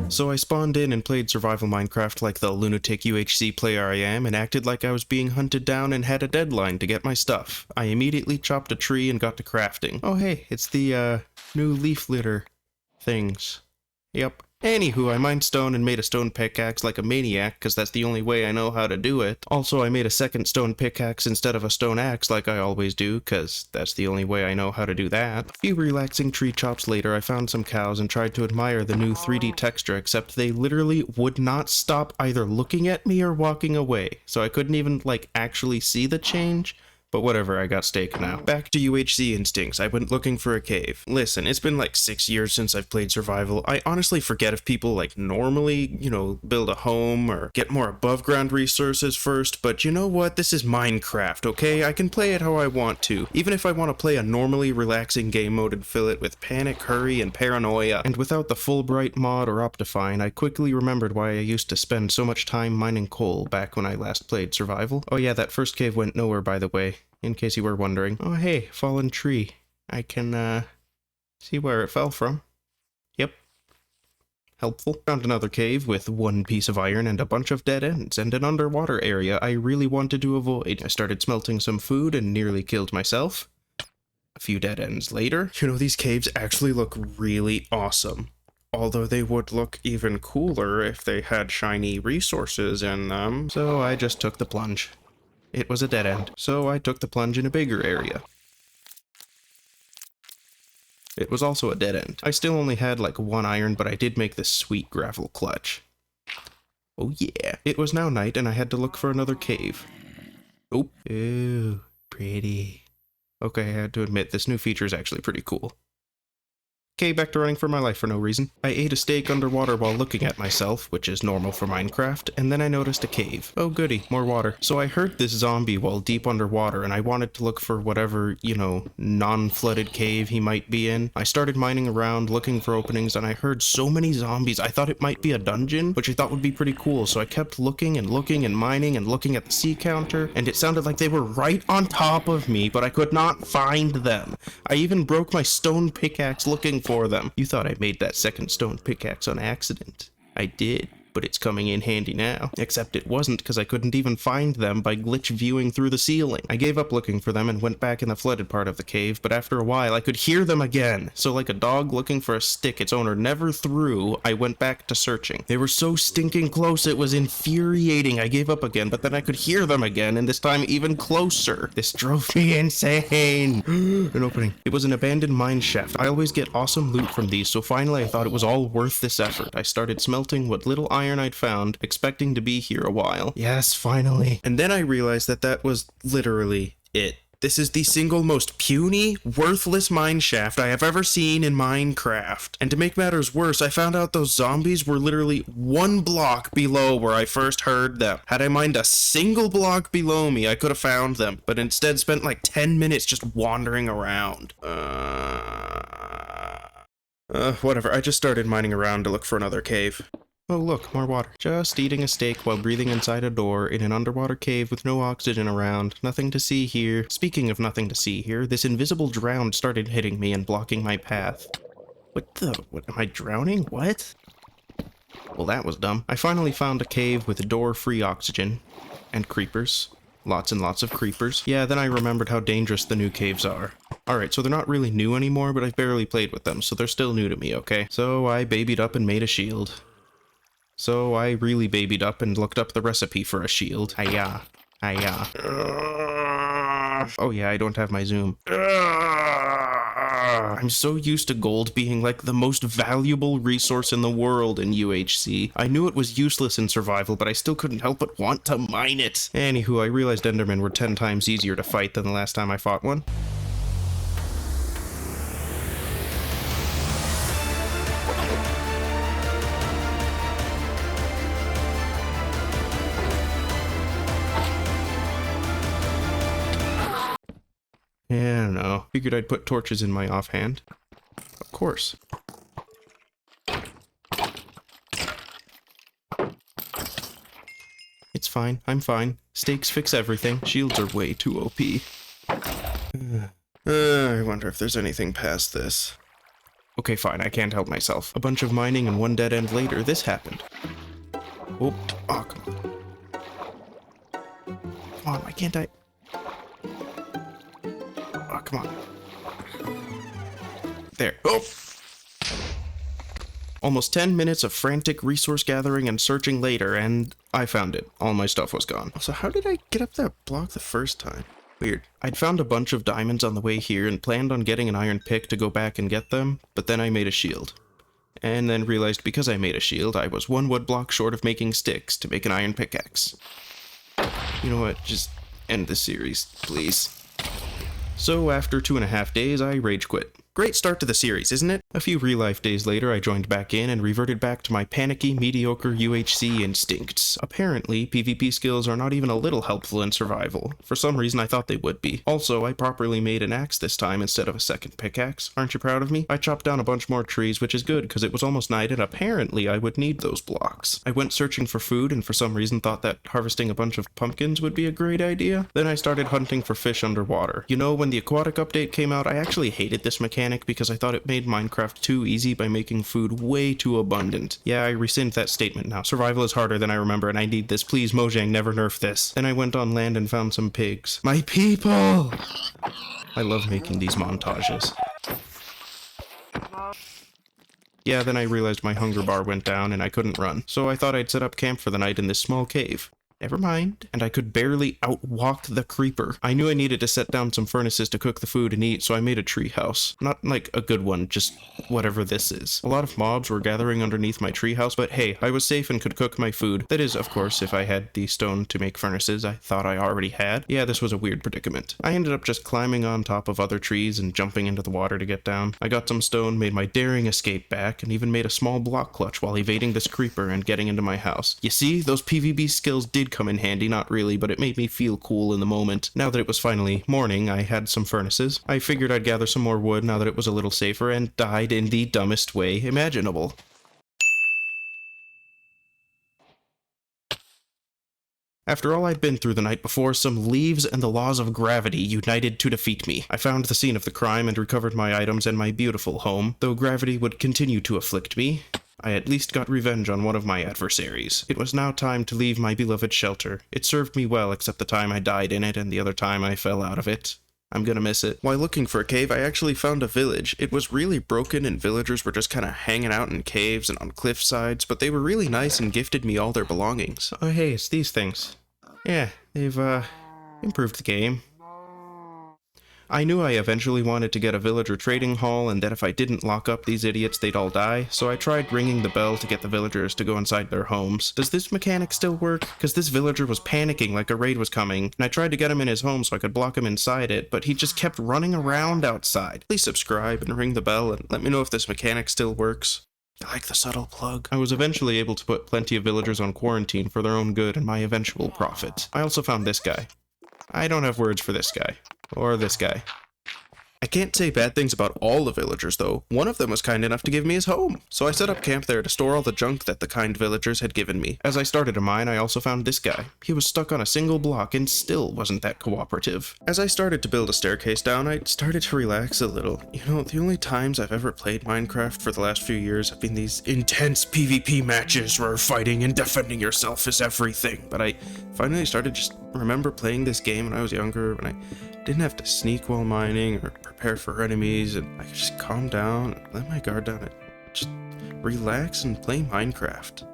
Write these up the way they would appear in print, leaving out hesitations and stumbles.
So I spawned in and played survival Minecraft like the lunatic UHC player I am and acted like I was being hunted down and had a deadline to get my stuff. I immediately chopped a tree and got to crafting. Oh hey, it's the new leaf litter things. Yep. Anywho, I mined stone and made a stone pickaxe like a maniac, cause that's the only way I know how to do it. Also, I made a second stone pickaxe instead of a stone axe like I always do, cause that's the only way I know how to do that. A few relaxing tree chops later, I found some cows and tried to admire the new 3D texture, except they literally would not stop either looking at me or walking away, so I couldn't even, like, actually see the change. But whatever, I got steak now. Back to UHC instincts, I went looking for a cave. Listen, it's been like 6 years since I've played survival. I honestly forget if people like normally, build a home or get more above ground resources first, but you know what? This is Minecraft, okay? I can play it how I want to. Even if I want to play a normally relaxing game mode and fill it with panic, hurry, and paranoia. And without the Fulbright mod or Optifine, I quickly remembered why I used to spend so much time mining coal back when I last played survival. Oh yeah, that first cave went nowhere, by the way. In case you were wondering. Oh hey, fallen tree. I can, see where it fell from. Yep. Helpful. Found another cave with one piece of iron and a bunch of dead ends, and an underwater area I really wanted to avoid. I started smelting some food and nearly killed myself. A few dead ends later. These caves actually look really awesome. Although they would look even cooler if they had shiny resources in them. So I just took the plunge. It was a dead end, so I took the plunge in a bigger area. It was also a dead end. I still only had like one iron, but I did make this sweet gravel clutch. Oh yeah. It was now night and I had to look for another cave. Oh. Ooh, pretty. Okay, I had to admit, this new feature is actually pretty cool. Okay, back to running for my life for no reason. I ate a steak underwater while looking at myself, which is normal for Minecraft, and then I noticed a cave. Oh goody, more water. So I heard this zombie while deep underwater, and I wanted to look for whatever, non-flooded cave he might be in. I started mining around, looking for openings, and I heard so many zombies. I thought it might be a dungeon, which I thought would be pretty cool, so I kept looking and looking and mining and looking at the sea counter, and it sounded like they were right on top of me, but I could not find them. I even broke my stone pickaxe looking for them. You thought I made that second stone pickaxe on accident. I did, but it's coming in handy now. Except it wasn't, because I couldn't even find them by glitch viewing through the ceiling. I gave up looking for them and went back in the flooded part of the cave, but after a while I could hear them again. So like a dog looking for a stick its owner never threw, I went back to searching. They were so stinking close, it was infuriating. I gave up again, but then I could hear them again, and this time even closer. This drove me insane. An opening. It was an abandoned mine shaft. I always get awesome loot from these, so finally I thought it was all worth this effort. I started smelting what little iron I'd found, expecting to be here a while. Yes, finally. And then I realized that that was literally it. This is the single most puny, worthless mine shaft I have ever seen in Minecraft. And to make matters worse, I found out those zombies were literally one block below where I first heard them. Had I mined a single block below me, I could have found them, but instead spent like 10 minutes just wandering around. Whatever, I just started mining around to look for another cave. Oh look, more water. Just eating a steak while breathing inside a door in an underwater cave with no oxygen around. Nothing to see here. Speaking of nothing to see here, this invisible drown started hitting me and blocking my path. What, am I drowning? What? Well, that was dumb. I finally found a cave with door-free oxygen. And creepers. Lots and lots of creepers. Yeah, then I remembered how dangerous the new caves are. Alright, so they're not really new anymore, but I've barely played with them, so they're still new to me, okay? So I babied up and made a shield. So I really babied up and looked up the recipe for a shield. Hiya. Hiya. Oh yeah, I don't have my zoom. I'm so used to gold being like the most valuable resource in the world in UHC. I knew it was useless in survival, but I still couldn't help but want to mine it. Anywho, I realized Endermen were 10 times easier to fight than the last time I fought one. Yeah, I don't know. Figured I'd put torches in my offhand. Of course. It's fine. I'm fine. Steaks fix everything. Shields are way too OP. I wonder if there's anything past this. Okay, fine, I can't help myself. A bunch of mining and one dead end later, this happened. Oh, come on. Come on, why can't I? Oh, come on. There. Oh! Almost 10 minutes of frantic resource gathering and searching later, and I found it. All my stuff was gone. So how did I get up that block the first time? Weird. I'd found a bunch of diamonds on the way here and planned on getting an iron pick to go back and get them, but then I made a shield. And then realized because I made a shield, I was one wood block short of making sticks to make an iron pickaxe. You know what, just end the series, please. So after 2.5 days, I rage quit. Great start to the series, isn't it? A few real-life days later, I joined back in and reverted back to my panicky, mediocre UHC instincts. Apparently, PvP skills are not even a little helpful in survival. For some reason, I thought they would be. Also, I properly made an axe this time instead of a second pickaxe. Aren't you proud of me? I chopped down a bunch more trees, which is good, because it was almost night and apparently I would need those blocks. I went searching for food and for some reason thought that harvesting a bunch of pumpkins would be a great idea. Then I started hunting for fish underwater. You know, when the aquatic update came out, I actually hated this mechanic because I thought it made Minecraft too easy by making food way too abundant. Yeah, I rescind that statement now. Survival is harder than I remember and I need this. Please, Mojang, never nerf this. Then I went on land and found some pigs. My people! I love making these montages. Yeah, then I realized my hunger bar went down and I couldn't run. So I thought I'd set up camp for the night in this small cave. Never mind. And I could barely outwalk the creeper. I knew I needed to set down some furnaces to cook the food and eat, so I made a tree house. Not like a good one, just whatever this is. A lot of mobs were gathering underneath my tree house, but hey, I was safe and could cook my food. That is, of course, if I had the stone to make furnaces I thought I already had. Yeah, this was a weird predicament. I ended up just climbing on top of other trees and jumping into the water to get down. I got some stone, made my daring escape back, and even made a small block clutch while evading this creeper and getting into my house. You see, those PvP skills did come in handy, not really, but it made me feel cool in the moment. Now that it was finally morning, I had some furnaces. I figured I'd gather some more wood now that it was a little safer, and died in the dumbest way imaginable. After all I'd been through the night before, some leaves and the laws of gravity united to defeat me. I found the scene of the crime and recovered my items and my beautiful home. Though gravity would continue to afflict me, I at least got revenge on one of my adversaries. It was now time to leave my beloved shelter. It served me well except the time I died in it and the other time I fell out of it. I'm gonna miss it. While looking for a cave, I actually found a village. It was really broken and villagers were just kinda hanging out in caves and on cliff sides, but they were really nice and gifted me all their belongings. Oh hey, it's these things. Yeah, they've, improved the game. I knew I eventually wanted to get a villager trading hall and that if I didn't lock up these idiots they'd all die, so I tried ringing the bell to get the villagers to go inside their homes. Does this mechanic still work? Because this villager was panicking like a raid was coming, and I tried to get him in his home so I could block him inside it, but he just kept running around outside. Please subscribe and ring the bell and let me know if this mechanic still works. I like the subtle plug. I was eventually able to put plenty of villagers on quarantine for their own good and my eventual profit. I also found this guy. I don't have words for this guy. Or this guy. I can't say bad things about all the villagers, though. One of them was kind enough to give me his home, so I set up camp there to store all the junk that the kind villagers had given me. As I started to mine, I also found this guy. He was stuck on a single block and still wasn't that cooperative. As I started to build a staircase down, I started to relax a little. You know, the only times I've ever played Minecraft for the last few years have been these intense PvP matches where fighting and defending yourself is everything. But I finally started to just remember playing this game when I was younger, when I didn't have to sneak while mining or prepare for enemies, and I could just calm down and let my guard down and just relax and play Minecraft.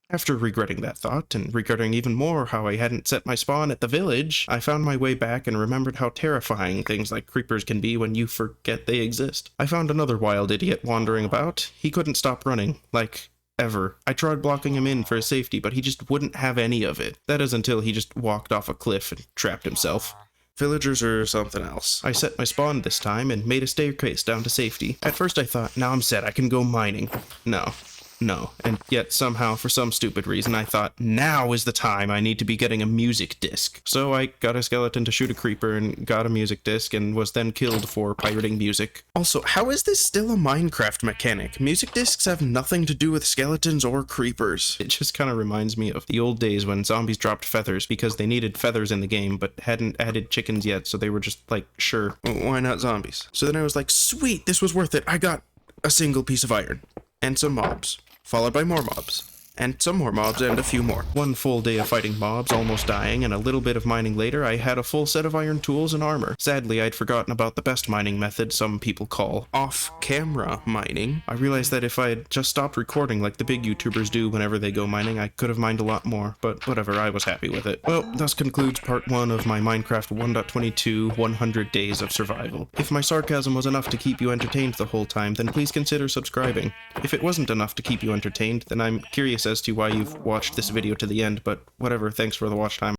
After regretting that thought, and regretting even more how I hadn't set my spawn at the village, I found my way back and remembered how terrifying things like creepers can be when you forget they exist. I found another wild idiot wandering about. He couldn't stop running, like, ever. I tried blocking him in for his safety, but he just wouldn't have any of it. That is until he just walked off a cliff and trapped himself. Villagers are something else. I set my spawn this time and made a staircase down to safety. At first I thought, now I'm set, I can go mining. No. No. And yet somehow, for some stupid reason, I thought, now is the time I need to be getting a music disc. So I got a skeleton to shoot a creeper and got a music disc and was then killed for pirating music. Also, how is this still a Minecraft mechanic? Music discs have nothing to do with skeletons or creepers. It just kind of reminds me of the old days when zombies dropped feathers because they needed feathers in the game but hadn't added chickens yet, so they were just like, sure, why not zombies? So then I was like, sweet, this was worth it. I got a single piece of iron and some mobs, followed by more mobs, and some more mobs, and a few more. One full day of fighting mobs, almost dying, and a little bit of mining later, I had a full set of iron tools and armor. Sadly, I'd forgotten about the best mining method some people call off-camera mining. I realized that if I had just stopped recording like the big YouTubers do whenever they go mining, I could have mined a lot more, but whatever, I was happy with it. Well, thus concludes part 1 of my Minecraft 1.22 100 Days of Survival. If my sarcasm was enough to keep you entertained the whole time, then please consider subscribing. If it wasn't enough to keep you entertained, then I'm curious as to why you've watched this video to the end, but whatever, thanks for the watch time.